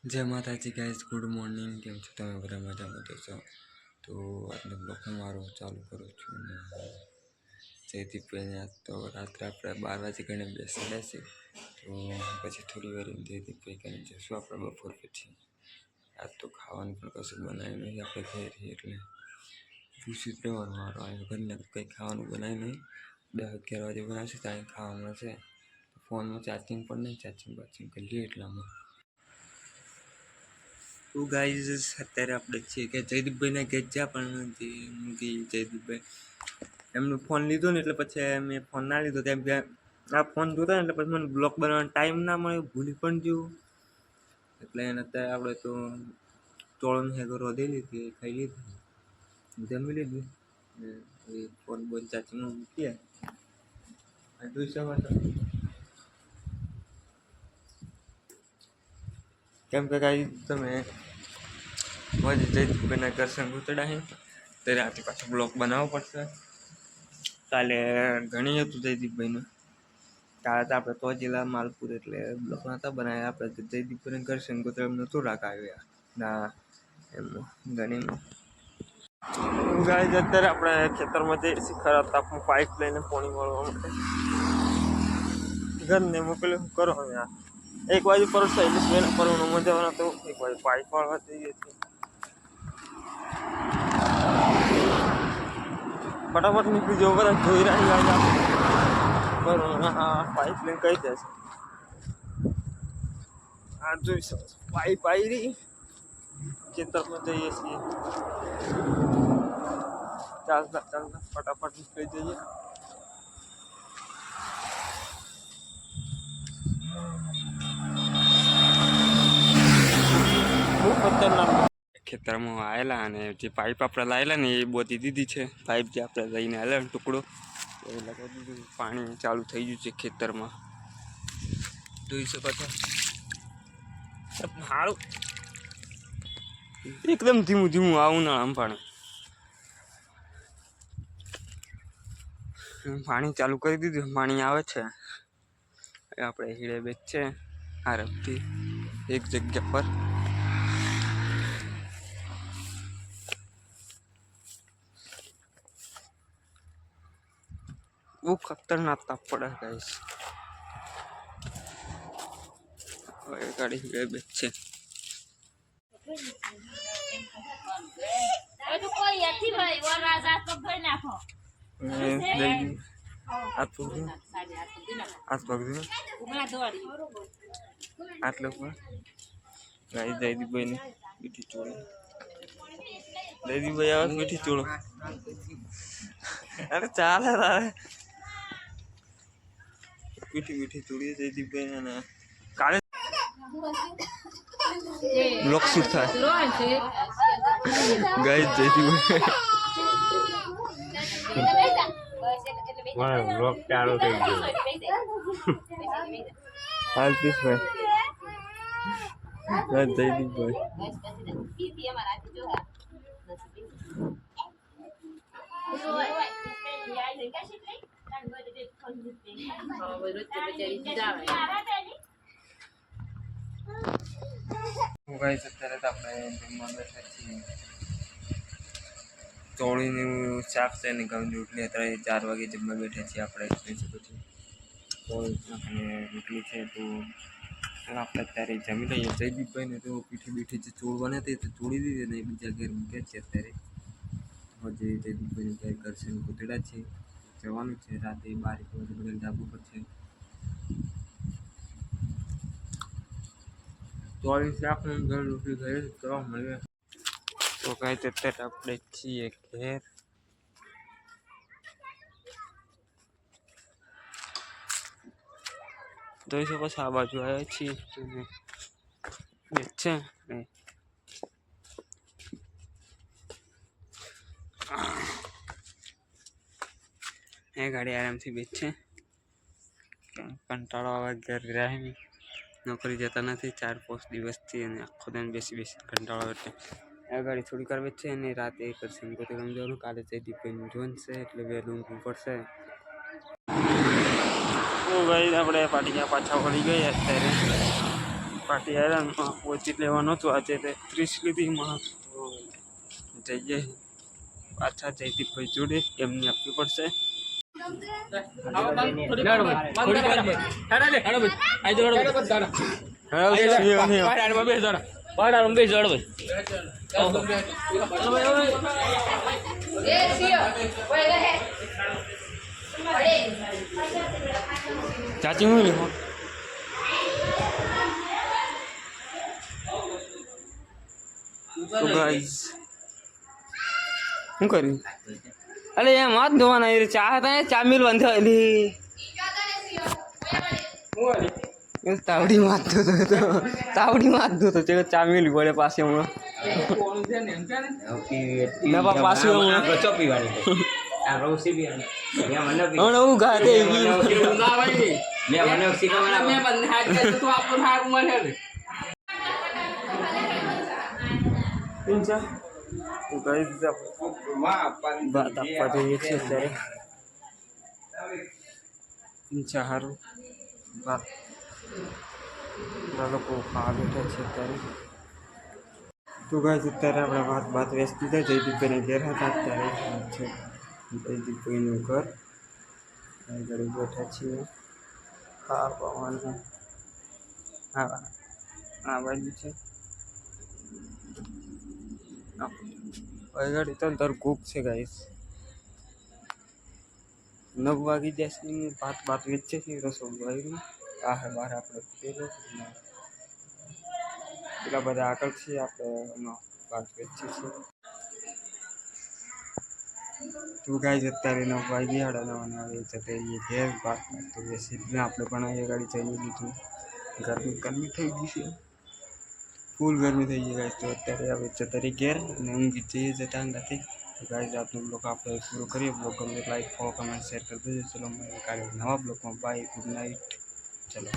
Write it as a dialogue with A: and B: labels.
A: जय माता जी guys, good morning. केम छो તમે બધા મજામાં જશો? તો આજનો બ્લોગ મારો ચાલુ કરું છું ને જયદીપભાઈને આજ તો રાત્રે આપણે 12 વાગે ગણે બેસાડ્યા છે, તો પછી થોડી વાર જયદીપભાઈ કરીને જઈશું આપણે બપોર પછી. આજ તો ખાવાનું પણ કશું બનાવ્યું નહીં આપણે ઘરે, એટલે પૂછી રહેવાનું મારો આવ્યો ઘરને કંઈ ખાવાનું બનાવ્યું નહીં. 10-11 વાગે બનાવશે ત્યાં ખાવા મળશે. ફોનમાં ચાર્જિંગ પણ નહીં, ચાર્જિંગ કરી લઈએ એટલામાં. તો ગાઈઝ અત્યારે આપણે છીએ કે જયદીપભાઈના ઘેર જ્યાં પણ જયદીપભાઈ એમનો ફોન લીધો ને એટલે પછી મેં ફોન ના લીધો, કેમ કે આ ફોન જોતા ને એટલે પછી મને બ્લોગ બનાવવાનો ટાઈમ ના મળ્યો, ભૂલી પણ ગયું. એટલે એને અત્યારે આપણે તો ચોળની હેગો રોધી લીધી, ખાઈ લીધી, જમી લીધું ને એ ફોન બોન ચાર્જિંગમાં મૂકીએ જોઈ શકો છો. કેમ કે કાંઈ તમે જયદીપભાઈના ઘર સંગુતડા છે ત્યારે આથી પાછો બ્લોગ બનાવવો પડશે. કાલે ઘણી હતું જયદીપભાઈનું, કાલે તો આપણે તો જિલ્લા માલપુર એટલે બ્લોગ નહોતા બનાવ્યા. આપણે જયદીપભાઈને ઘર સંગુતડા નહોતું રાખાવ્યા ના એમનું ઘણીમાં. ગાય અત્યારે આપણે ખેતરમાં જઈએ છીએ, ખરા તાપમાં પાઇપ લઈને પાણી મળવા માટે ઘરને મોકલ્યું કરો. હવે એક બાજુ પર શૈલેષભાઈને પરવાનો મજાવાનો તો એક બાજુ પાઇપ વાળવા જઈએ છીએ. ફટાફટ નીકળી જવું, બધા જોઈ રહ્યા બરોબર. હા, પાઇપ લઈને કહી દેશે. આ જોઈ શકો પાઇપ આવી રહી, ખેતરમાં જઈએ છીએ ચાલતા ચાલતા, ફટાફટ નીકળી જઈએ. બહુ ખતરનાક ખેતરમાં આવેલા અને જે પાઇપ આપણે લાવેલા ને એ બોતી દીધી છે. પાઇપ જે આપણે લઈને આવેલા ટુકડો એ લગાવી દીધું, પાણી ચાલુ થઈ ગયું છે ખેતરમાં, જોઈ શકો છો. સારું એકદમ ધીમું ધીમું આવું ના આમ પાણી ચાલુ કરી દીધું, પાણી આવે છે. આપણે હીડે બેચ છે આરબથી એક જગ્યા પર. બહુ ખતરનાક તાપ પડે ગાઈસ. હવે ગાડી હીડે બેચ છે. જયદીપભાઈ ને મીઠી ચોળો, જયદીપભાઈ આવે મીઠી ચોળો. અરે ચાલે તારે મીઠી મીઠી ચોળી જયદીપભાઈ ને કાલે બ્લોક શૂટ થાય ગાઈસ. જયદીપભાઈ બ્લોક ચાલુ થઈ ગયો. હાલ પીસભાઈ જયદીપભાઈ અત્યારે તો આપણે જમવા બેઠા છીએ. ચોળીનું શાક છે ને ઘઉંની રોટલી. અત્યારે 4 વાગે જમવા બેઠા છીએ આપણે. જોઈ શકો છો અને રોટલી છે, તો આપણે અત્યારે જમી લઈએ. જયદીપભાઈને તો પીઠી બીઠી જે ચોળવાની હતી તો ચોળી દીધી ને બીજા ઘેર મૂક્યા છે. અત્યારે હજી જયદીપભાઈને ઘેર કરશે ગોતેડા છે, જવાનું છે. રાતે 12 વાગે બધા ધાબુ પર છે. ચોળી શાક ઘર રોટલી ઘરે કરવા મળે. તો કાંઈ અત્યારે આપણે છીએ ઘેર. જોઈ શકો છો આ બાજુ આવ્યા છીએ છે. એ ગાડી આરામથી બેચ છે. કંટાળો આવે, ઘેર રહ્યા નહીં, નોકરી જતા નથી 4-5 દિવસથી, અને આખો દિન બેસી બેસી કંટાળો. એટલે આ ગાડી થોડી વાર બેચ છે અને રાતે કરશે પોતે કામ જવાનું. કાલે જયદીપભાઈનું જોન છે એટલે વહેલું ઊંઘવું પડશે. તો ભાઈ આપણે પાટીયા પાછા વળી ગયા અત્યારે.
B: પાર્ટી આવ્યા પહોંચી લેવાનો હતો આજે 30 લીધીમાં તો જઈએ પાછા જયદીપભાઈ જોડે એમની આપવી પડશે. ચાચી હું લીધો તો ગાઈસ શું કર્યું? અરે એમ હાથ ધોવાના એ ચા હતા ચા મિલ બંધાયેલી તાવડી માં હાથ ધોતો ચા મિલી પડે પાસે હમણાં પાછું હું ગાતે બાત આપવા જઈએ છીએ અત્યારે સારું વાત લોકો ખાવા બેઠા છે અત્યારે. તો ગાઈસ અત્યારે આપણે વાત વેચી દીધા જયદીપભાઈને ઘેર હતા અત્યારે છે જયદીપભાઈનું ઘર આગળ બેઠા છીએ ખાવા પવાનું આ બાજુ છે આગળ તો અંદર કૂક છે ગાઈસ 9 વાગી જશે ભાત વેચે છે રસોઈ આ હે બહાર આપણે પેલા બધા આગળ છે આપણે ભાત વેચીએ છીએ. તો ગાઈસ અત્યારે 9 વાગી 9:30 આવે જતે એ ઘેર ભાત તો બેસીને આપણે પણ એ ગાડી જઈ લીધું. ગરમી થઈ ગઈ છે ફૂલ ગરમી થઈ ગઈ ગાઈસ. તો અત્યારે હવે જતા ઘેર અને ઊંઘી જઈએ જતા નથી. તો ગાઈસ આજનો બ્લોગ આપણે પૂરો કરીએ. બ્લોગ ગમે લાઈક ફોલો કમેન્ટ શેર કરી દેજો. ચલો મળીએ કાલે નવા બ્લોગમાં. Bye good night. ચલો.